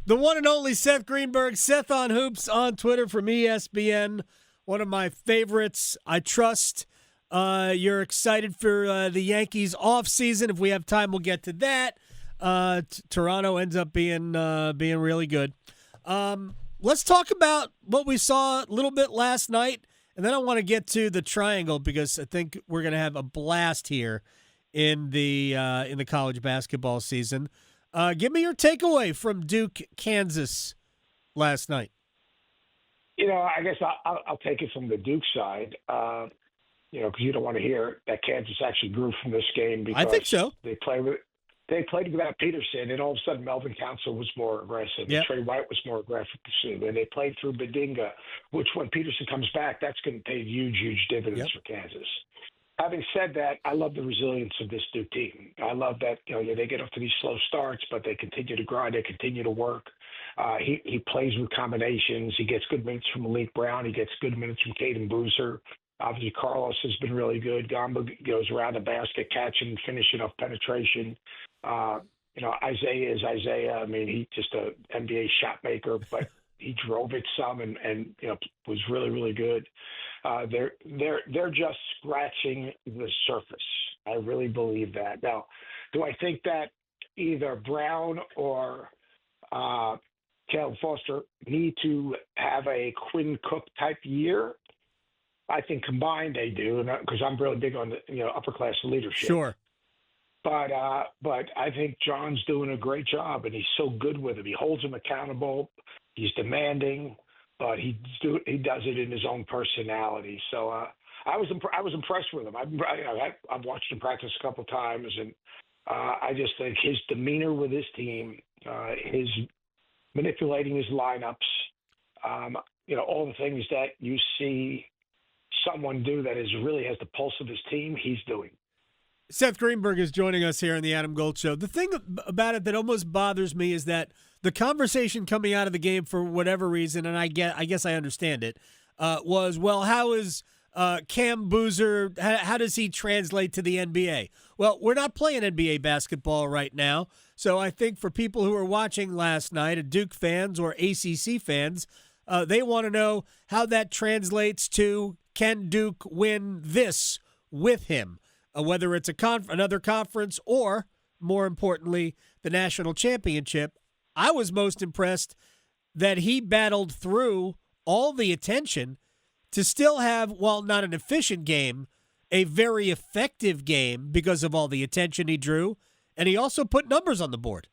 The one and only Seth Greenberg, Seth on Hoops on Twitter from ESPN. One of my favorites. I trust you're excited for the Yankees offseason. If we have time, we'll get to that. Toronto ends up being really good. Let's talk about what we saw a little bit last night, and then I want to get to the triangle because I think we're going to have a blast here in the college basketball season. Give me your takeaway from Duke, Kansas last night. I guess I'll take it from the Duke side, because you don't want to hear that Kansas actually grew from this game. Because I think so. They played without Peterson, and all of a sudden Melvin Counsell was more aggressive. Yep. And Trey White was more aggressive too. And they played through Bedinga, which when Peterson comes back, that's going to pay huge, huge dividends for Kansas. Having said that, I love the resilience of this Duke team. I love that they get off to these slow starts, but they continue to grind. They continue to work. He plays with combinations. He gets good minutes from Malik Brown. He gets good minutes from Caden Boozer. Obviously, Carlos has been really good. Gamba goes around the basket, catching, finishing off penetration. Isaiah is Isaiah. I mean, he's just an NBA shot maker, but he drove it some and was really, really good. They're just scratching the surface. I really believe that. Now, do I think that either Brown or Caleb Foster need to have a Quinn Cook type year? I think combined they do, because I'm really big on the upper class leadership. Sure. But I think John's doing a great job, and he's so good with him. He holds him accountable. He's demanding, but he does it in his own personality. So I was impressed with him. I've watched him practice a couple times, and I just think his demeanor with his team, his manipulating his lineups, all the things that you see someone do that really has the pulse of his team, he's doing. Seth Greenberg is joining us here on the Adam Gold Show. The thing about it that almost bothers me is that the conversation coming out of the game, for whatever reason, and I guess I understand it, was, well, how is Cam Boozer, how does he translate to the NBA? Well, we're not playing NBA basketball right now, so I think for people who are watching last night, Duke fans or ACC fans, they want to know how that translates to, can Duke win this with him? Whether it's another conference or, more importantly, the national championship. I was most impressed that he battled through all the attention to still have, while not an efficient game, a very effective game because of all the attention he drew, and he also put numbers on the board.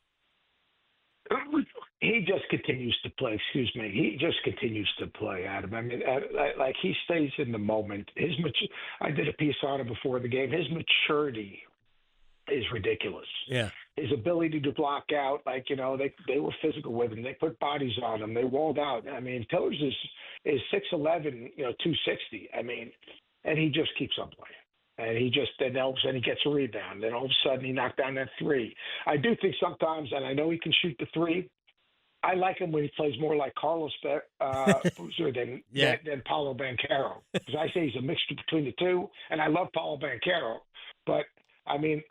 He just continues to play. He just continues to play, Adam. I mean, like he stays in the moment. I did a piece on him before the game. His maturity is ridiculous. Yeah. His ability to block out, they were physical with him. They put bodies on him. They walled out. I mean, Pillars is 6'11", 260. I mean, and he just keeps on playing. And then all of a sudden he gets a rebound. Then all of a sudden he knocked down that three. I do think sometimes, and I know he can shoot the three, I like him when he plays more like Carlos Boozer than Paolo Banchero. Because I say he's a mixture between the two, and I love Paolo Banchero. But, I mean,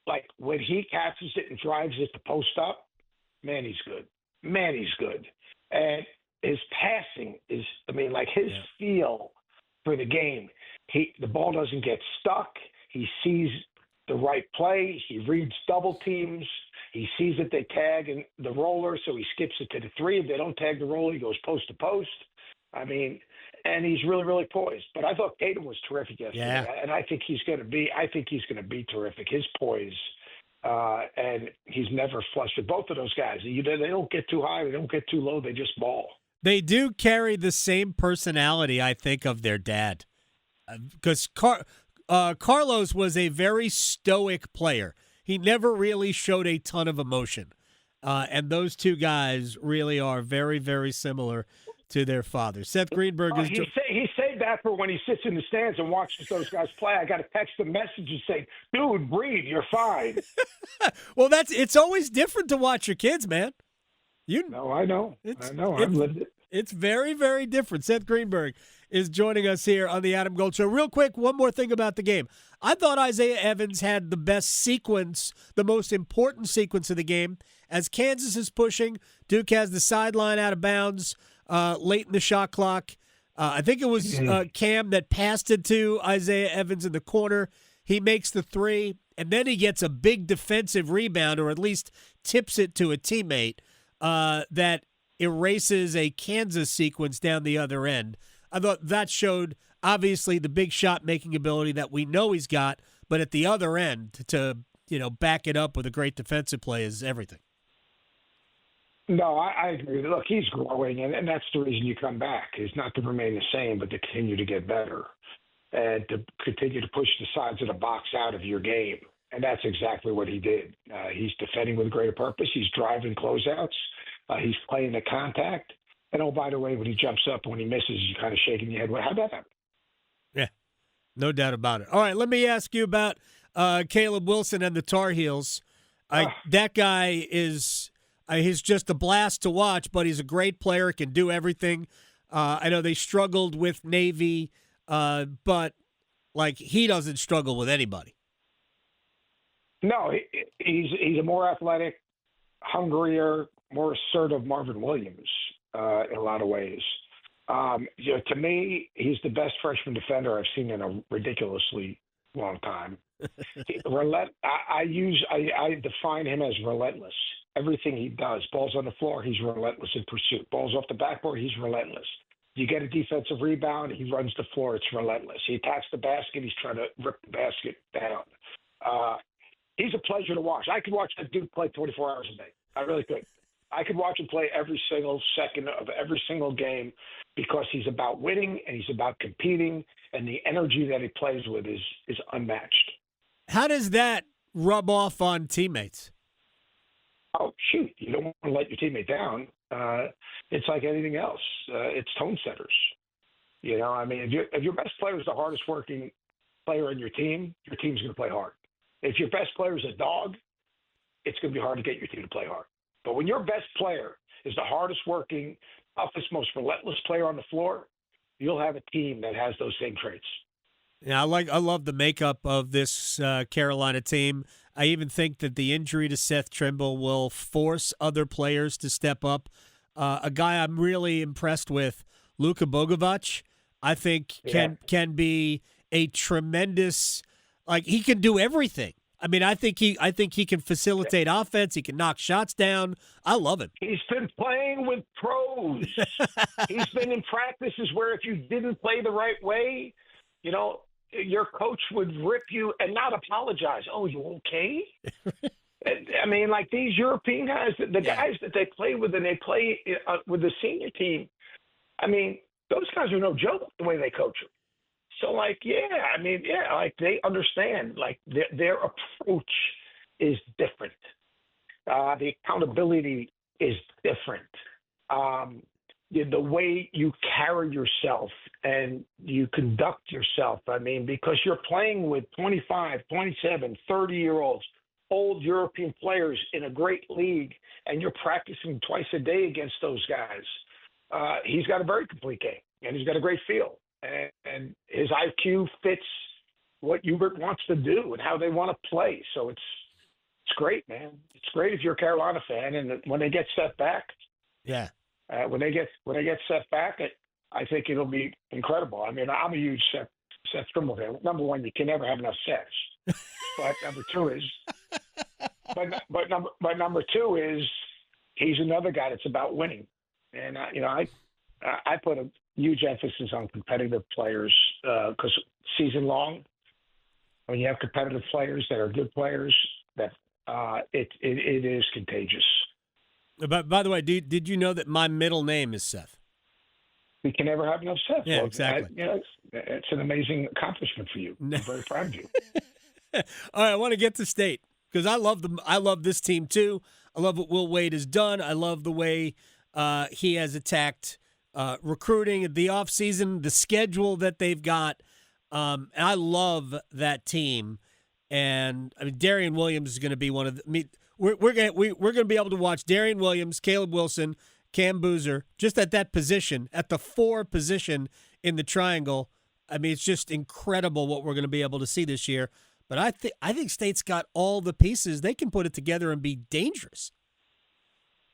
like when he catches it and drives it to post up, man, he's good. And his passing is, his feel for the game. The ball doesn't get stuck. He sees the right play. He reads double teams. He sees that they tag in the roller, so he skips it to the three. If they don't tag the roller, he goes post to post. I mean, and he's really, really poised. But I thought Tatum was terrific yesterday, and I think he's going to be terrific. His poise, and he's never flushed with both of those guys. They don't get too high, they don't get too low. They just ball. They do carry the same personality, I think, of their dad, because Carlos was a very stoic player. He never really showed a ton of emotion. And those two guys really are very, very similar to their father. Seth Greenberg is... He saved that for when he sits in the stands and watches those guys play. I got to text a message and say, dude, breathe, you're fine. Well, it's always different to watch your kids, man. No, I know. I've lived it. It's very, very different. Seth Greenberg is joining us here on the Adam Gold Show. Real quick, one more thing about the game. I thought Isaiah Evans had the best sequence, the most important sequence of the game, as Kansas is pushing, Duke has the sideline out of bounds late in the shot clock. I think it was Cam that passed it to Isaiah Evans in the corner. He makes the three, and then he gets a big defensive rebound, or at least tips it to a teammate that erases a Kansas sequence down the other end. I thought that showed, obviously, the big shot-making ability that we know he's got, but at the other end, to back it up with a great defensive play is everything. No, I agree. Look, he's growing, and that's the reason you come back, is not to remain the same, but to continue to get better and to continue to push the sides of the box out of your game. And that's exactly what he did. He's defending with greater purpose. He's driving closeouts. He's playing the contact. And, oh, by the way, when he jumps up, when he misses, you're kind of shaking your head. Well, how'd that happen? Yeah, no doubt about it. All right, let me ask you about Caleb Wilson and the Tar Heels. That guy is he's just a blast to watch, but he's a great player, can do everything. I know they struggled with Navy, but, he doesn't struggle with anybody. No, he's a more athletic, hungrier, more assertive Marvin Williams in a lot of ways. To me, he's the best freshman defender I've seen in a ridiculously long time. I define him as relentless. Everything he does, balls on the floor, he's relentless in pursuit. Balls off the backboard, he's relentless. You get a defensive rebound, he runs the floor, it's relentless. He attacks the basket, he's trying to rip the basket down. He's a pleasure to watch. I could watch that dude play 24 hours a day. I really could. I could watch him play every single second of every single game because he's about winning and he's about competing, and the energy that he plays with is unmatched. How does that rub off on teammates? Oh, shoot. You don't want to let your teammate down. It's like anything else. It's tone setters. If your best player is the hardest working player on your team's going to play hard. If your best player is a dog, it's going to be hard to get your team to play hard. But when your best player is the hardest working, toughest, most relentless player on the floor, you'll have a team that has those same traits. Yeah, I love the makeup of this Carolina team. I even think that the injury to Seth Trimble will force other players to step up. A guy I'm really impressed with, Luka Bogovac, I think can be a tremendous. He can do everything. I mean, I think he can facilitate offense. He can knock shots down. I love him. He's been playing with pros. He's been in practices where if you didn't play the right way, your coach would rip you and not apologize. Oh, you okay? I mean, these European guys, the guys that they play with and they play with the senior team, I mean, those guys are no joke the way they coach them. So, they understand, their approach is different. The accountability is different. The way you carry yourself and you conduct yourself, because you're playing with 25, 27, 30-year-olds, old European players in a great league, and you're practicing twice a day against those guys. He's got a very complete game, and he's got a great feel. And his IQ fits what Hubert wants to do and how they want to play. So it's great, man. It's great if you're a Carolina fan, and when they get set back, when they get set back, I think it'll be incredible. I mean, I'm a huge Seth Trimble fan. Number one, you can never have enough sex. But number two is, but number two is, he's another guy that's about winning. And I put a huge emphasis on competitive players because season long, when you have competitive players that are good players, that it is contagious. By the way, did you know that my middle name is Seth? We can never have enough Seth. Yeah, exactly. It's an amazing accomplishment for you. I'm very proud of you. All right, I want to get to State because I love them. I love this team too. I love what Will Wade has done. I love the way he has attacked recruiting at the offseason, the schedule that they've got. And I love that team. And Darian Williams is going to be one of the. We're going to be able to watch Darian Williams, Caleb Wilson, Cam Boozer, just at that position, at the 4 position in the triangle. It's just incredible what we're going to be able to see this year. But I think State's got all the pieces. They can put it together and be dangerous.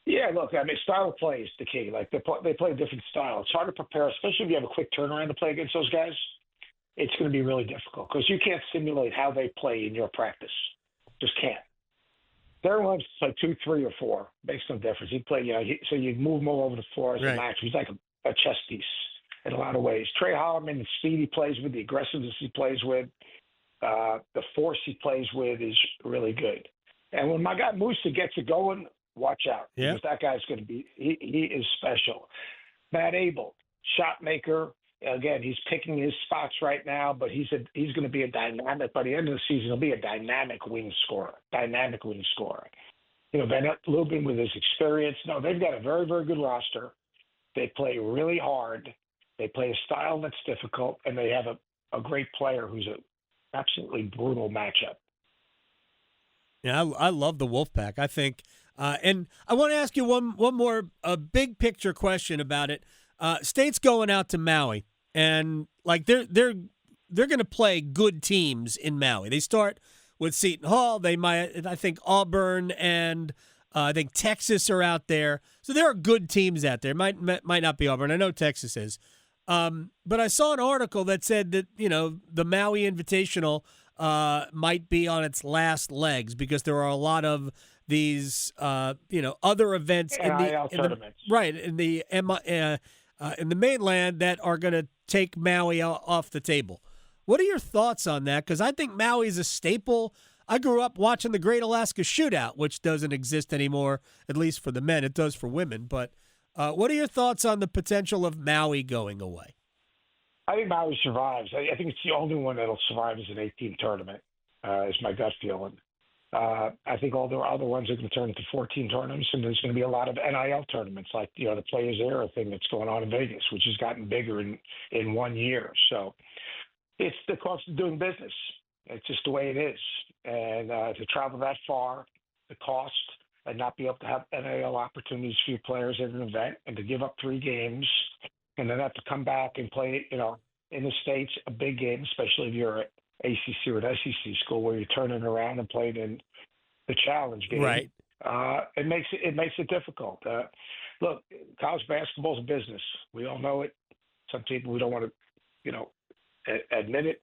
Yeah, look, I mean, style of play is the key. Like they play a different style. It's hard to prepare, especially if you have a quick turnaround to play against those guys. It's going to be really difficult because you can't simulate how they play in your practice. Just can't. Their ones play 2, 3, or 4. Makes no difference. He play, so you move him all over the floor as a Right. match. He's like a chess piece in a lot of ways. Trey Holloman, the speed he plays with, the aggressiveness he plays with, the force he plays with is really good. And when my guy Musa gets it going, watch out Yeah. because that guy's going to be. He is special. Matt Abel, shot maker. Again, he's picking his spots right now, but he's going to be a dynamic. By the end of the season, he'll be a dynamic wing scorer. Dynamic wing scorer. Van Lubin with his experience. No, they've got a very, very good roster. They play really hard. They play a style that's difficult, and they have a great player who's an absolutely brutal matchup. Yeah, I love the Wolfpack. I think, and I want to ask you one more big picture question about it. State's going out to Maui, and like they're going to play good teams in Maui. They start with Seton Hall. They might, I think, Auburn and I think Texas are out there. So there are good teams out there. Might not be Auburn. I know Texas is. But I saw an article that said that the Maui Invitational might be on its last legs because there are a lot of these other events in the mainland that are going to take Maui off the table. What are your thoughts on that? Because I think Maui is a staple. I grew up watching the Great Alaska Shootout, which doesn't exist anymore, at least for the men. It does for women. But what are your thoughts on the potential of Maui going away? I think Maui survives. I think it's the only one that'll survive as an 18 tournament, is my gut feeling. I think all the other ones are going to turn into 14 tournaments, and there's going to be a lot of NIL tournaments, like the Players Era thing that's going on in Vegas, which has gotten bigger in 1 year. So it's the cost of doing business. It's just the way it is. And to travel that far, the cost, and not be able to have NIL opportunities for your players at an event, and to give up 3 games, and then have to come back and play, in the States, a big game, especially if you're at ACC or an SEC school where you're turning around and playing in the challenge game. Right. It makes it difficult. Look, college basketball is a business. We all know it. Some people we don't want to, admit it.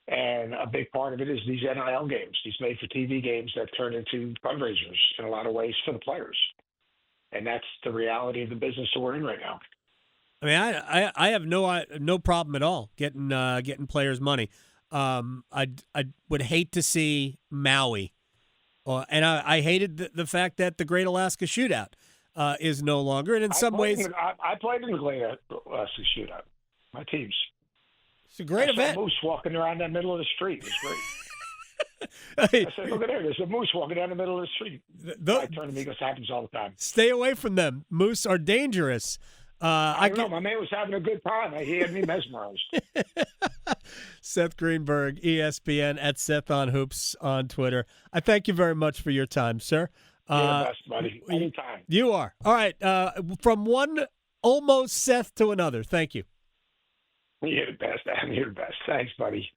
And a big part of it is these NIL games, these made-for-TV games that turn into fundraisers in a lot of ways for the players. And that's the reality of the business that we're in right now. I mean, I have no problem at all getting players money. I would hate to see Maui, and I hated the fact that the Great Alaska Shootout is no longer. And in some ways, I played in the Great Alaska Shootout. My teams. It's a great event. Moose walking around the middle of the street. It's great. I said, look at there. There's a moose walking down the middle of the street. I turn to me because it happens all the time. Stay away from them. Moose are dangerous. I don't know. My man was having a good time. He had me mesmerized. Seth Greenberg, ESPN, at Seth on Hoops on Twitter. I thank you very much for your time, sir. You're the best, buddy. Anytime. You are. All right. From one almost Seth to another. Thank you. You're the best. You're the best. Thanks, buddy.